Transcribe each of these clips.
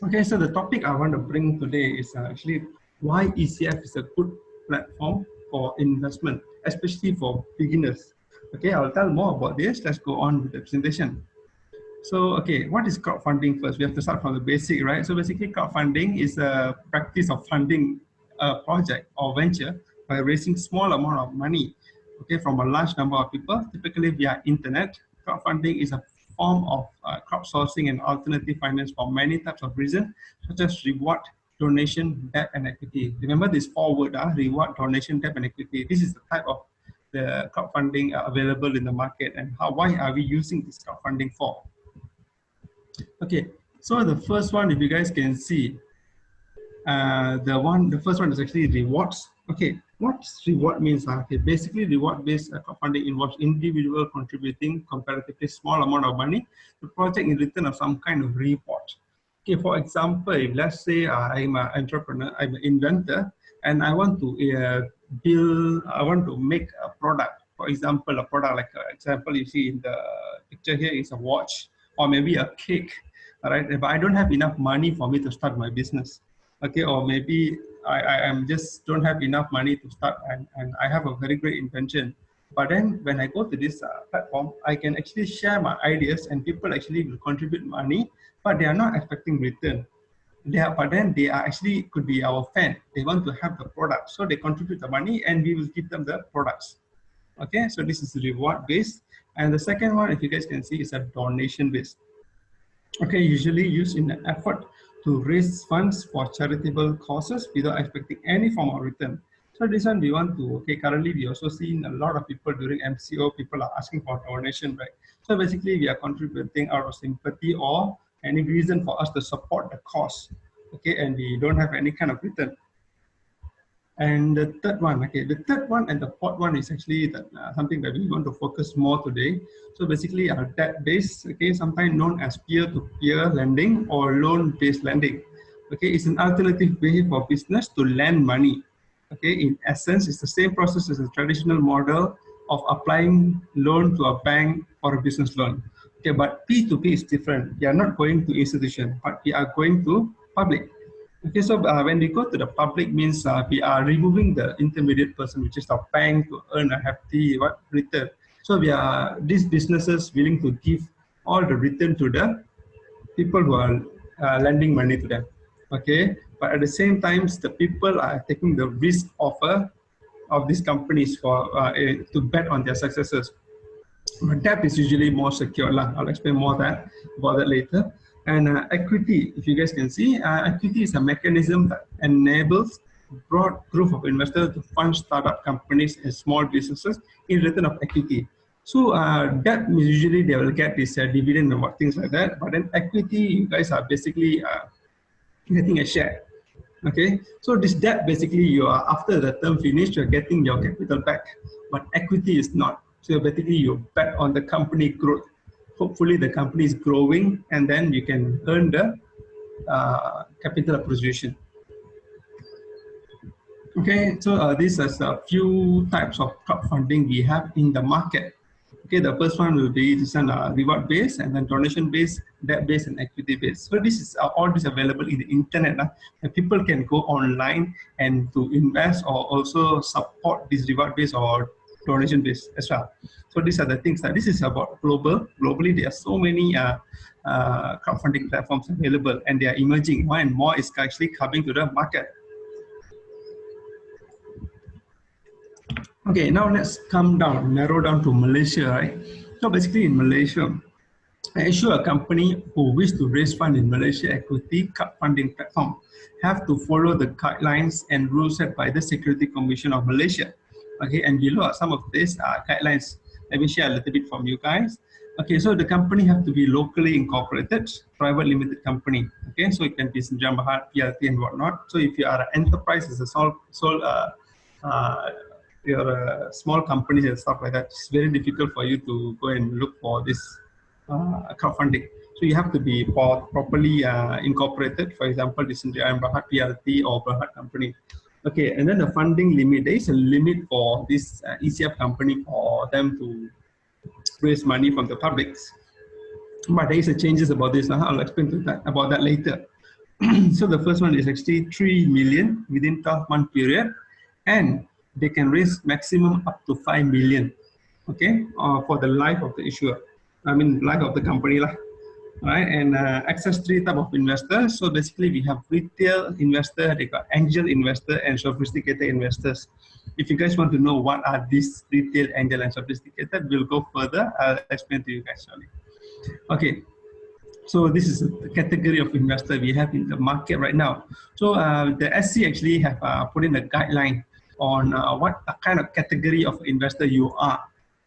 Okay, so the topic I want to bring today is actually why ECF is a good platform for investment, especially for beginners. Okay, I'll tell more about this. Let's go on with the presentation. So, okay, what is crowdfunding first? We have to start from the basic, right? So basically crowdfunding is a practice of funding a project or venture by raising small amount of money, okay, from a large number of people, typically via internet. Crowdfunding is a form of crowdsourcing and alternative finance for many types of reasons, such as reward, donation, debt, and equity. Remember this four words, reward, donation, debt, and equity. This is the type of the crowdfunding available in the market, and why are we using this crowdfunding for? Okay, so the first one, if you guys can see, the first one is actually rewards. Okay, what reward means? Okay, basically reward-based crowdfunding involves individual contributing comparatively small amount of money to project in return of some kind of reward. Okay, for example, if let's say I'm an entrepreneur, I'm an inventor, and I want to I want to make a product. For example, a product like example you see in the picture here is a watch or maybe a cake. All right, but I don't have enough money for me to start my business. Okay, or maybe I am just don't have enough money to start, and I have a very great invention. But then when I go to this platform, I can actually share my ideas and people actually will contribute money, but they are not expecting return. But then they are actually could be our fan. They want to have the product. So they contribute the money and we will give them the products. Okay, so this is reward based. And the second one, if you guys can see, is a donation based. Okay, usually used in an effort to raise funds for charitable causes without expecting any form of return. So this one we want to, okay, currently we also seen a lot of people during MCO, people are asking for donation, right? So basically we are contributing out of sympathy or any reason for us to support the cause, okay, and we don't have any kind of return. And the third one, okay, the third one and the fourth one is actually that, something that we want to focus more today. So basically our debt-based, okay, sometimes known as peer-to-peer lending or loan-based lending. Okay, it's an alternative way for business to lend money. Okay, in essence, it's the same process as a traditional model of applying loan to a bank or a business loan. Okay, but P2P is different. We are not going to institution, but we are going to public. Okay, so when we go to the public means we are removing the intermediate person, which is the bank, to earn a hefty return. So these businesses willing to give all the return to the people who are lending money to them. Okay, but at the same time, the people are taking the risk of these companies for to bet on their successes. Debt is usually more secure. I'll explain more about that later. And equity, if you guys can see, equity is a mechanism that enables a broad group of investors to fund startup companies and small businesses in return of equity. So debt, usually they will get this dividend and things like that. But then equity, you guys are basically getting a share. Okay, so this debt basically you are after the term finished, you're getting your capital back, but equity is not. So basically you bet on the company growth. Hopefully the company is growing and then you can earn the capital appreciation. Okay, so these are a few types of crowdfunding we have in the market. Okay, the first one will be this one, reward based, and then donation based, debt based, and equity based. So this is all this available in the internet. And people can go online and to invest or also support this reward based or donation based as well. So these are the things that this is about globally. There are so many crowdfunding platforms available, and they are emerging. More and more is actually coming to the market. Okay, now let's narrow down to Malaysia, right? So basically in Malaysia, I assure a company who wish to raise funds in Malaysia equity crowdfunding platform have to follow the guidelines and rules set by the Security Commission of Malaysia. Okay, and below are some of these guidelines. Let me share a little bit from you guys. Okay, so the company have to be locally incorporated, private limited company. Okay, so it can be Sdn Bhd, PLT and whatnot. So if you are an enterprise, it's a you're a small company and stuff like that, it's very difficult for you to go and look for this crowdfunding. So you have to be properly incorporated. For example, this is the Berhad PLT or Berhad company. Okay, and then the funding limit, there is a limit for this ECF company for them to raise money from the publics. But there is a changes about this. I'll explain about that later. So the first one is actually 3 million within 12-month period, and they can raise maximum up to 5 million, okay, for the life of the issuer. I mean, life of the company lah. Right, and access 3 type of investors. So basically we have retail investor, they got angel investor and sophisticated investors. If you guys want to know what are these retail, angel and sophisticated, we'll go further. I'll explain to you guys shortly. Okay, so this is the category of investor we have in the market right now. So the SC actually have put in a guideline on what kind of category of investor you are.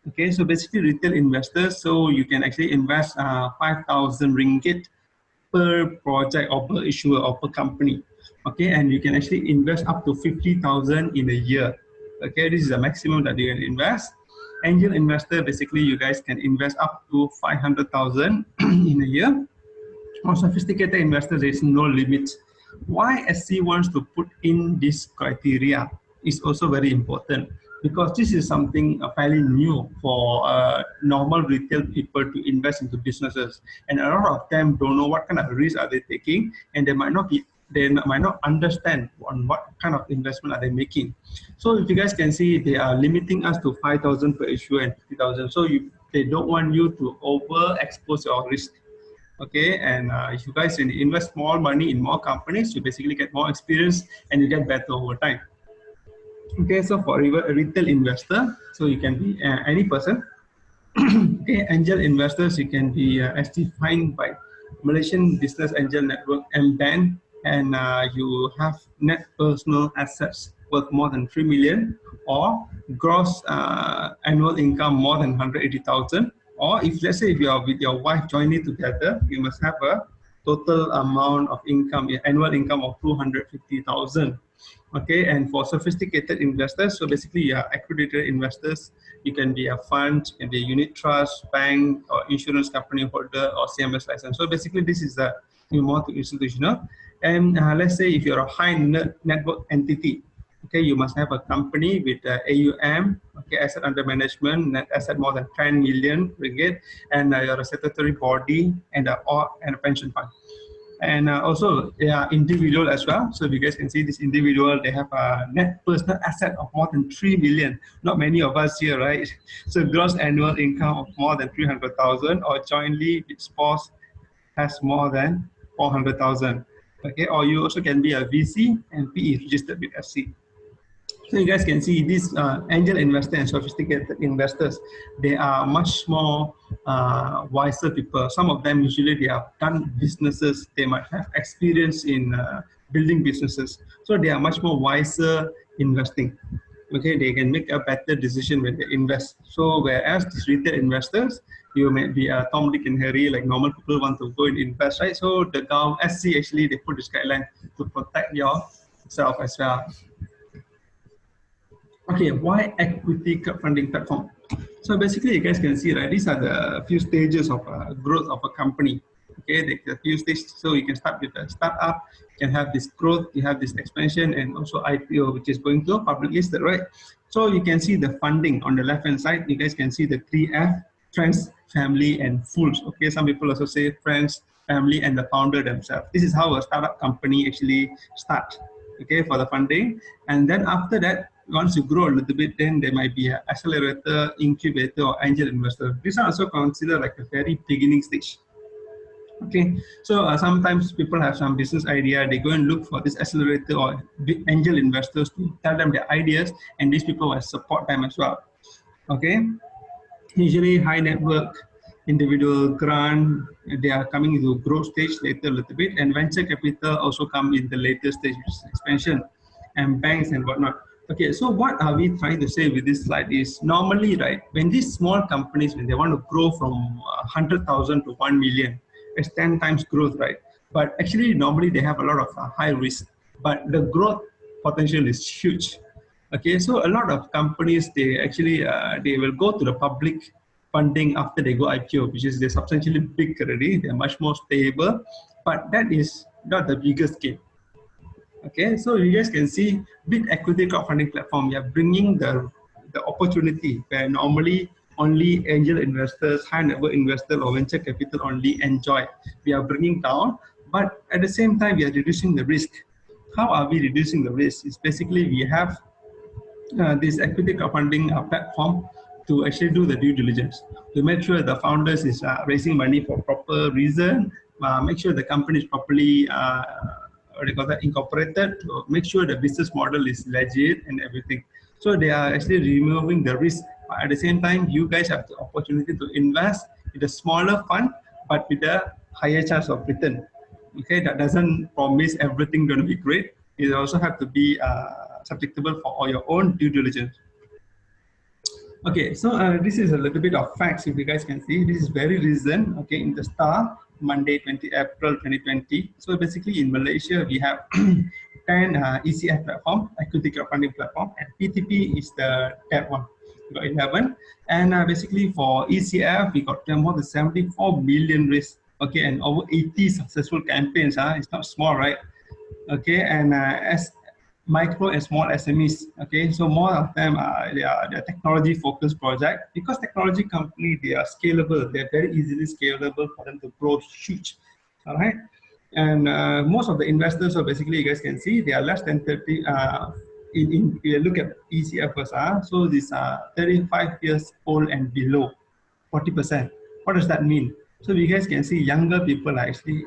Okay, so basically retail investors, so you can actually invest 5,000 ringgit per project or per issuer or per company. Okay, and you can actually invest up to 50,000 in a year. Okay, this is the maximum that you can invest. Angel investor, basically you guys can invest up to 500,000 in a year. For sophisticated investors, there is no limit. Why SC wants to put in this criteria is also very important, because this is something fairly new for normal retail people to invest into businesses, and a lot of them don't know what kind of risk are they taking, and they might not understand on what kind of investment are they making. So if you guys can see, they are limiting us to 5,000 per issue and 50,000. So they don't want you to overexpose your risk. Okay, and if you guys invest more money in more companies, you basically get more experience and you get better over time. Okay, so for a retail investor, so you can be any person. Okay, angel investors, you can be as defined by Malaysian Business Angel Network, MBAN, and you have net personal assets worth more than 3 million, or gross annual income more than 180,000. Or if, let's say, if you are with your wife jointly together, you must have a total amount of income, annual income of 250,000. Okay, and for sophisticated investors, so basically you are accredited investors. You can be a fund, you can be a unit trust, bank, or insurance company holder, or CMS license. So basically this is the more to institutional. And let's say if you're a high network entity, okay, you must have a company with AUM, okay, asset under management, net asset more than 10 million ringgit, and you're a statutory body and a pension fund. And also they are individual as well. So if you guys can see this individual, they have a net personal asset of more than 3 million. Not many of us here, right? So gross annual income of more than 300,000, or jointly with spouse has more than 400,000. Okay, or you also can be a VC and PE registered with SC. So you guys can see these angel investors and sophisticated investors, they are much more wiser people. Some of them usually they have done businesses, they might have experience in building businesses. So they are much more wiser investing. Okay, they can make a better decision when they invest. So whereas these retail investors, you may be Tom, Dick, and Harry, like normal people want to go and invest, right? So the SC actually, they put this guideline to protect yourself as well. Okay, why equity crowdfunding platform? So basically, you guys can see, right, these are the few stages of growth of a company. Okay, the few stages. So you can start with a startup, you can have this growth, you have this expansion, and also IPO, which is going to public listed, right? So you can see the funding on the left-hand side. You guys can see the 3F, friends, family, and fools. Okay, some people also say friends, family, and the founder themselves. This is how a startup company actually starts. Okay, for the funding. And then after that, once you grow a little bit, then there might be an accelerator, incubator, or angel investor. These are also considered like a very beginning stage. Okay, so sometimes people have some business idea, they go and look for this accelerator or angel investors to tell them their ideas, and these people will support them as well. Okay, usually high network individual grant, they are coming into growth stage later a little bit, and venture capital also come in the later stage, which is expansion, and banks and whatnot. Okay, so what are we trying to say with this slide is, normally, right, when these small companies, when they want to grow from 100,000 to 1 million, it's 10 times growth, right? But actually, normally they have a lot of high risk, but the growth potential is huge. Okay, so a lot of companies, they actually, they will go to the public funding after they go IPO, which is they're substantially big already, they're much more stable, but that is not the biggest game. Okay, so you guys can see big equity crowdfunding platform, we are bringing the opportunity where normally only angel investors, high net worth investors, or venture capital only enjoy. We are bringing down, but at the same time, we are reducing the risk. How are we reducing the risk? It's basically we have this equity crowdfunding platform to actually do the due diligence, to make sure the founders is raising money for proper reason, make sure the company is properly what do you call that, incorporated, to make sure the business model is legit and everything. So they are actually removing the risk. At the same time, you guys have the opportunity to invest in a smaller fund, but with a higher chance of return. Okay, that doesn't promise everything going to be great. It also have to be susceptible for all your own due diligence. Okay, so this is a little bit of facts. If you guys can see, this is very recent. Okay, in the Star, Monday, 20 April 2020. So basically, in Malaysia, we have 10 ECF platform, equity crowdfunding platform, and PTP is the third one. We got 11, and basically for ECF, we got more than 74 million raised. Okay, and over 80 successful campaigns. It's not small, right? Okay, and as micro and small SMEs. Okay, so more of them they are technology focused project, because technology company, they are scalable. They're very easily scalable for them to grow huge. All right, and most of the investors, so basically you guys can see they are less than 30. If you look at ECF first, so these are 35 years old and below, 40%. What does that mean? So you guys can see younger people are actually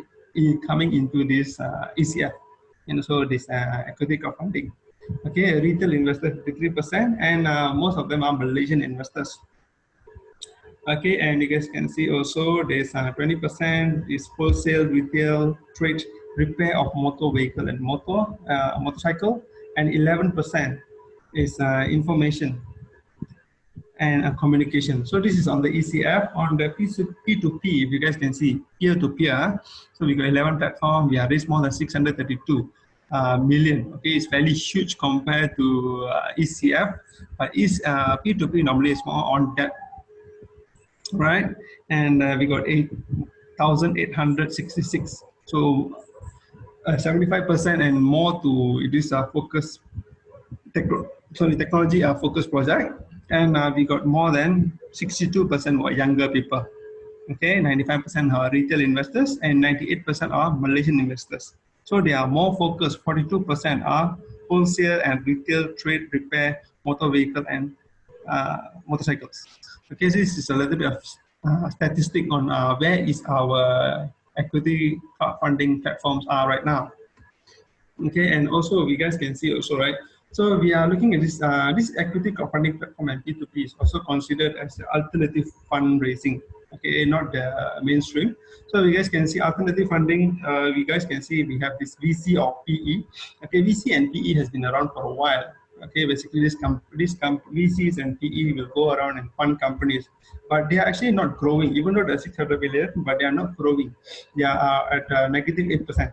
coming into this ECF, and also this equity crowdfunding. Okay, retail investors 53%, and most of them are Malaysian investors. Okay, and you guys can see also there's 20% is wholesale, retail, trade, repair of motor vehicle and motorcycle, and 11% is information and communication. So this is on the ECF. On the P2P, if you guys can see, peer-to-peer, so we got 11 platform. We have raised more than 632 million. Okay, it's fairly huge compared to ECF, but P2P normally is more on debt, right? And we got 8,866. So 75% and more to this focus technology focus project, and we got more than 62% were younger people. Okay, 95% are retail investors and 98% are Malaysian investors. So they are more focused. 42% are wholesale and retail, trade, repair, motor vehicle, and motorcycles. Okay, so this is a little bit of statistic on where is our equity crowdfunding platforms are right now. Okay, and also you guys can see also, right? So we are looking at this this equity crowdfunding platform, and P2P is also considered as alternative fundraising. Okay, not the mainstream. So you guys can see alternative funding. You guys can see we have this VC or PE. Okay, VC and PE has been around for a while. Okay, basically VCs and PE will go around and fund companies, but they are actually not growing. Even though they're 600 billion, but they are not growing. They are at negative 8%.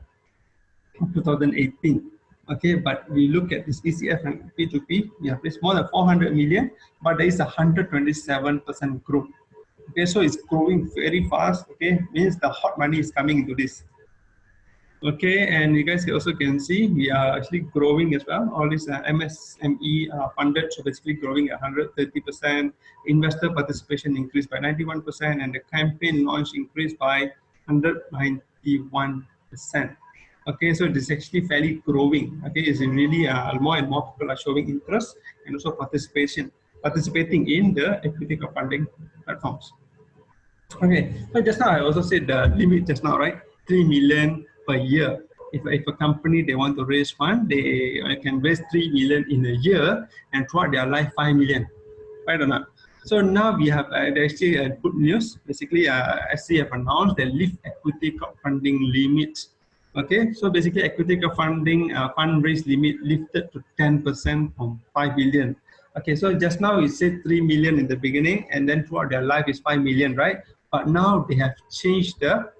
2018. Okay, but we look at this ECF and P2P, we have raised more than 400 million, but there is a 127% growth. Okay, so it's growing very fast. Okay, means the hot money is coming into this. Okay, and you guys also can see we are actually growing as well. All these MSME funded, so basically growing at 130%. Investor participation increased by 91%, and the campaign launch increased by 191%. Okay, so this is actually fairly growing. Okay, it's really more and more people are showing interest and also participating in the equity crowdfunding platforms. Okay, so just now I also said the limit just now, right? 3 million per year. If a company they want to raise fund, they can raise 3 million in a year, and throughout their life 5 million, right or not? So now we have actually good news. Basically, SC have announced they lift equity crowdfunding limits. Okay, so basically equity crowdfunding fundraise limit lifted to 10% from 5 billion. Okay, so just now we said 3 million in the beginning, and then throughout their life is 5 million, right? But now they have changed the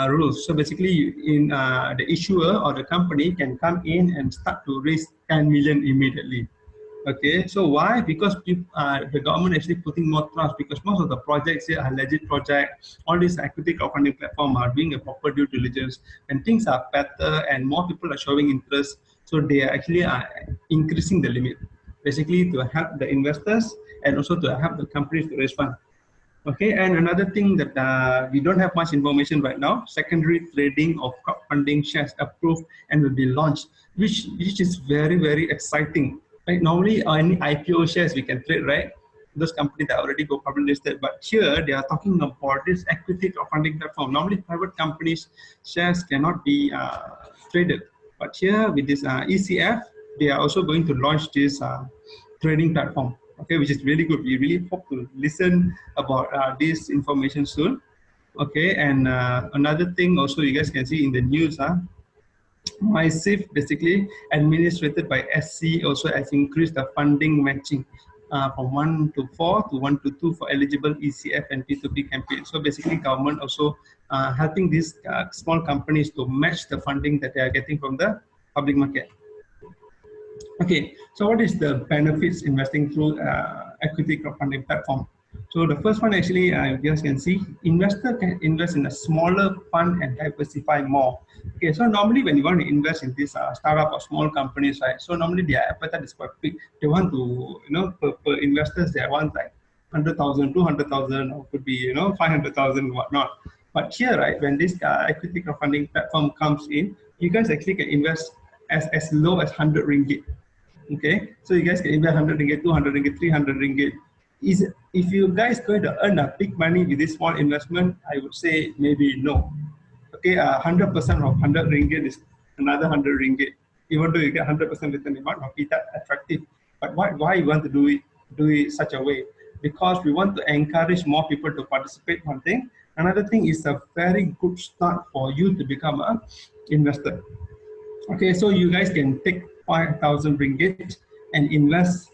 rules. So basically, in the issuer or the company can come in and start to raise 10 million immediately. Okay, so why? Because the government actually putting more trust, because most of the projects here are legit projects. All these equity crowdfunding platform are doing a proper due diligence, and things are better and more people are showing interest. So they are actually increasing the limit, basically to help the investors and also to help the companies to raise funds. Okay, and another thing that we don't have much information right now, secondary trading of crowdfunding shares approved and will be launched, which is very, very exciting. Right? Normally, any IPO shares we can trade, right? Those companies that already go public listed, but here they are talking about this equity crowdfunding platform. Normally, private companies shares cannot be traded, but here with this ECF, they are also going to launch this trading platform. Okay, which is really good. We really hope to listen about this information soon. Okay, and another thing also you guys can see in the news, MySafe basically administrated by SC also has increased the funding matching from 1 to 4 to 1 to 2 for eligible ECF and P2P campaigns. So basically government also helping these small companies to match the funding that they are getting from the public market. Okay, so what is the benefits investing through equity crowdfunding platform? So the first one actually, you guys can see, investor can invest in a smaller fund and diversify more. Okay, so normally when you want to invest in this startup or small companies, right? So normally their appetite is quite big. They want to, per investors, they want like 100,000, 200,000, or could be, 500,000, whatnot. But here, right, when this equity crowdfunding platform comes in, you guys actually can invest as low as 100 ringgit. Okay, so you guys can invest 100 ringgit, 200 ringgit, 300 ringgit. If you guys going to earn a big money with this small investment, I would say maybe no. Okay, 100% of 100 ringgit is another 100 ringgit. Even though you get 100% return, it might not be that attractive. But why you want to do it such a way? Because we want to encourage more people to participate. One thing. Another thing is a very good start for you to become an investor. Okay, so you guys can take 5,000 ringgit and invest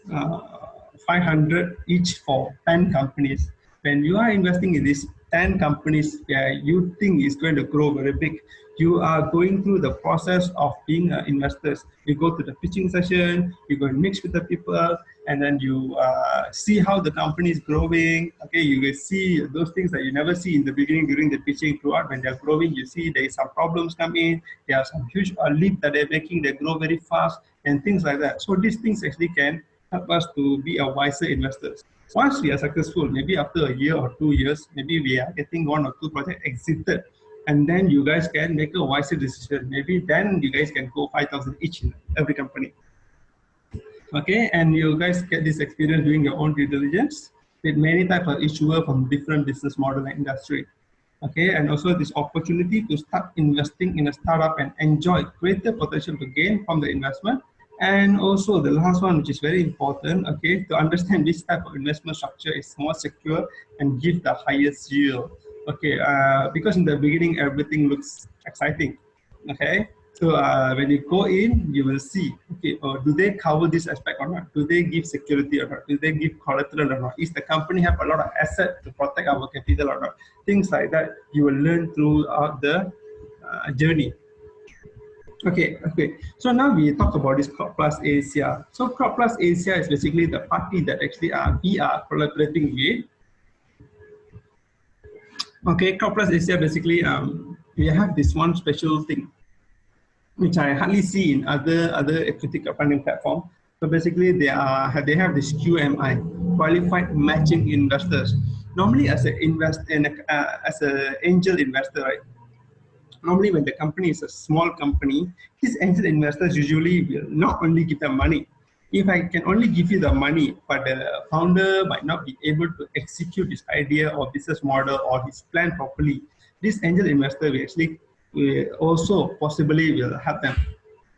500 each for 10 companies. When you are investing in these 10 companies where you think is going to grow very big, you are going through the process of being investors. You go to the pitching session, you go and mix with the people, and then you see how the company is growing. Okay, you will see those things that you never see in the beginning during the pitching. Throughout, when they're growing, you see there is some problems come in. There are some huge leap that they're making. They grow very fast and things like that. So these things actually can help us to be a wiser investors. Once we are successful, maybe after a year or 2 years, maybe we are getting 1 or 2 projects exited, and then you guys can make a wiser decision. Maybe then you guys can go 5,000 each in every company. Okay, and you guys get this experience doing your own due diligence with many types of issuer from different business model and industry. Okay, and also this opportunity to start investing in a startup and enjoy greater potential to gain from the investment. And also the last one, which is very important, okay, to understand this type of investment structure is more secure and give the highest yield. Okay, because in the beginning, everything looks exciting, okay? So when you go in, you will see, okay, do they cover this aspect or not? Do they give security or not? Do they give collateral or not? Is the company have a lot of asset to protect our capital or not? Things like that you will learn throughout the journey. Okay. So now we talk about this Crop Plus Asia. So Crop Plus Asia is basically the party that actually we are collaborating with. Okay, Crop Plus Asia basically we have this one special thing, which I hardly see in other equity crowdfunding platform. So basically, they have this QMI, qualified matching investors. Normally, as an angel investor, right? Normally, when the company is a small company, these angel investors usually will not only give them money. If I can only give you the money, but the founder might not be able to execute his idea or business model or his plan properly, this angel investor will actually also possibly will help them.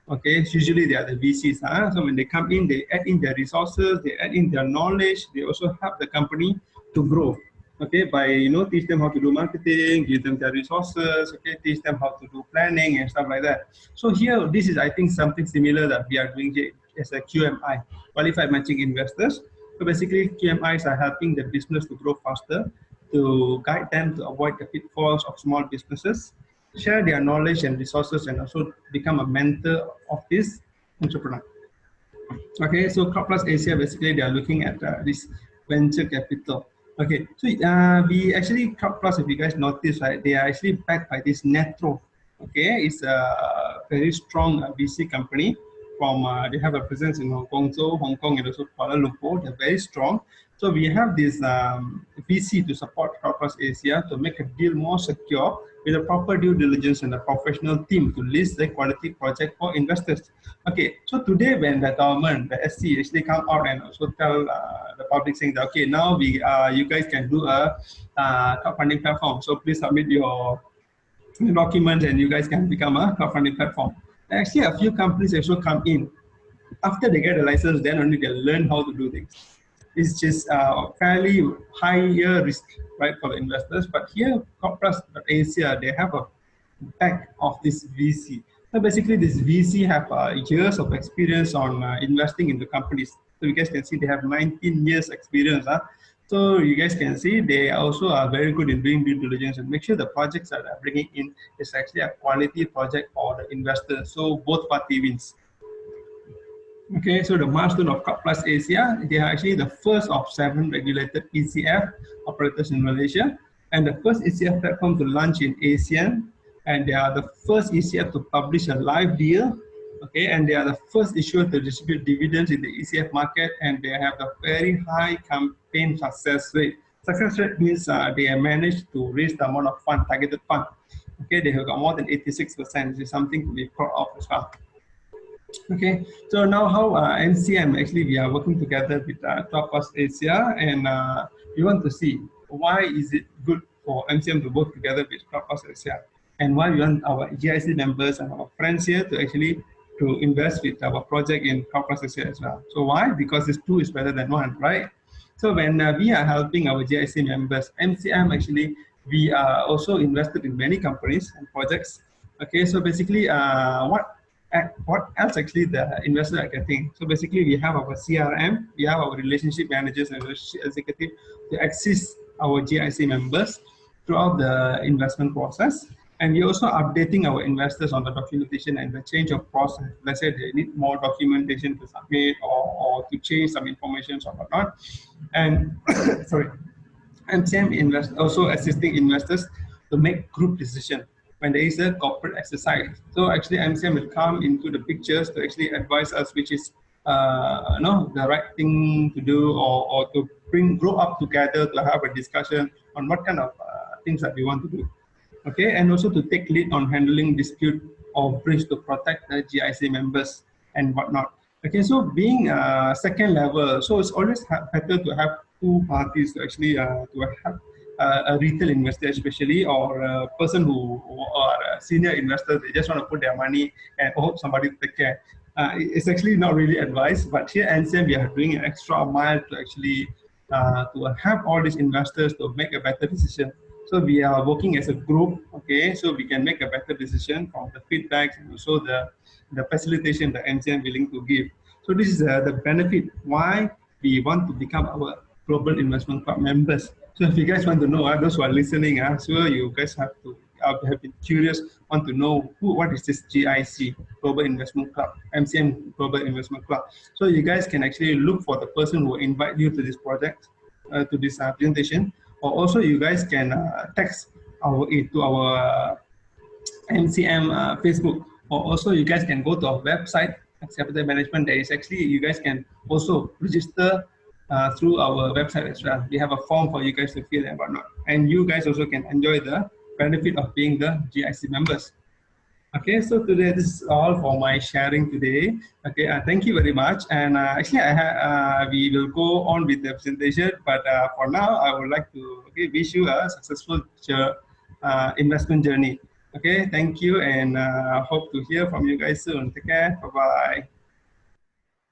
Okay, so usually they are the VCs. So when they come in, they add in their resources, they add in their knowledge, they also help the company to grow. Okay, by teach them how to do marketing, give them their resources, okay, teach them how to do planning and stuff like that. So here, this is I think something similar that we are doing here as a QMI, qualified matching investors. So basically, QMIs are helping the business to grow faster, to guide them to avoid the pitfalls of small businesses, share their knowledge and resources, and also become a mentor of this entrepreneur. Okay, so Crop Plus Asia, basically they are looking at this venture capital. Okay, so we actually, Crop Plus, if you guys notice, right, they are actually backed by this Netro. Okay, it's a very strong VC company. from, they have a presence in Guangzhou, Hong Kong, and also Kuala Lumpur. They're very strong. So we have this VC to support CrowdPlus Asia to make a deal more secure with a proper due diligence and a professional team to list the quality project for investors. Okay, so today when the government, the SC actually come out and also tell the public saying that, okay, now you guys can do a crowdfunding platform. So please submit your documents and you guys can become a crowdfunding platform. Actually, a few companies also come in. After they get a license, then only they learn how to do things. It's just fairly higher risk, right, for the investors. But here, CrowdPlus Asia, they have a back of this VC. So basically, this VC have years of experience on investing in the companies. So you guys can see they have 19 years experience. So you guys can see they also are very good in doing due diligence and make sure the projects that they're bringing in is actually a quality project for the investor. So both party wins. Okay, so the milestone of CrowdPlus Asia, they are actually the first of 7 regulated ECF operators in Malaysia, and the first ECF platform to launch in ASEAN, and they are the first ECF to publish a live deal, okay, and they are the first issuer to distribute dividends in the ECF market, and they have a very high campaign success rate. Success rate means they have managed to raise the amount of fund, targeted fund. Okay, they have got more than 86%, which is something to be proud of as well. Okay, so now how MCM, actually we are working together with CrowdPlus Asia, and we want to see why is it good for MCM to work together with CrowdPlus Asia, and why we want our GIC members and our friends here to actually to invest with our project in CrowdPlus Asia as well. So why? Because this 2 is better than 1, right? So when we are helping our GIC members, MCM actually, we are also invested in many companies and projects. Okay, so basically what else actually the investors are getting? So basically we have our CRM, we have our relationship managers and relationship executive to assist our GIC members throughout the investment process. And we're also updating our investors on the documentation and the change of process. Let's say they need more documentation to submit or to change some information or whatnot. And sorry, MCM also assisting investors to make group decisions when there is a corporate exercise. So actually MCM will come into the pictures to actually advise us which is the right thing to do, or to grow up together to have a discussion on what kind of things that we want to do. Okay, and also to take lead on handling dispute or breach to protect the GIC members and whatnot. Okay, so being second level, so it's always better to have 2 parties to actually to have a retail investor especially, or a person who are a senior investor, they just want to put their money and hope somebody to take care. It's actually not really advised, but here at NCM we are doing an extra mile to actually to have all these investors to make a better decision. So we are working as a group, okay, so we can make a better decision from the feedbacks and also the facilitation that NCM willing to give. So this is the benefit why we want to become our Global Investment Club members. So if you guys want to know, those who are listening, sure you guys have been curious, want to know what is this GIC, Global Investment Club, MCM Global Investment Club. So you guys can actually look for the person who will invite you to this project, to this presentation, or also you guys can text to our MCM Facebook, or also you guys can go to our website, Capital Management. There is actually, you guys can also register through our website as well. We have a form for you guys to fill and whatnot. And you guys also can enjoy the benefit of being the GIC members. Okay, so today this is all for my sharing today. Okay, thank you very much. And actually, we will go on with the presentation. But for now, I would like to wish you a successful investment journey. Okay, thank you, and hope to hear from you guys soon. Take care. Bye bye.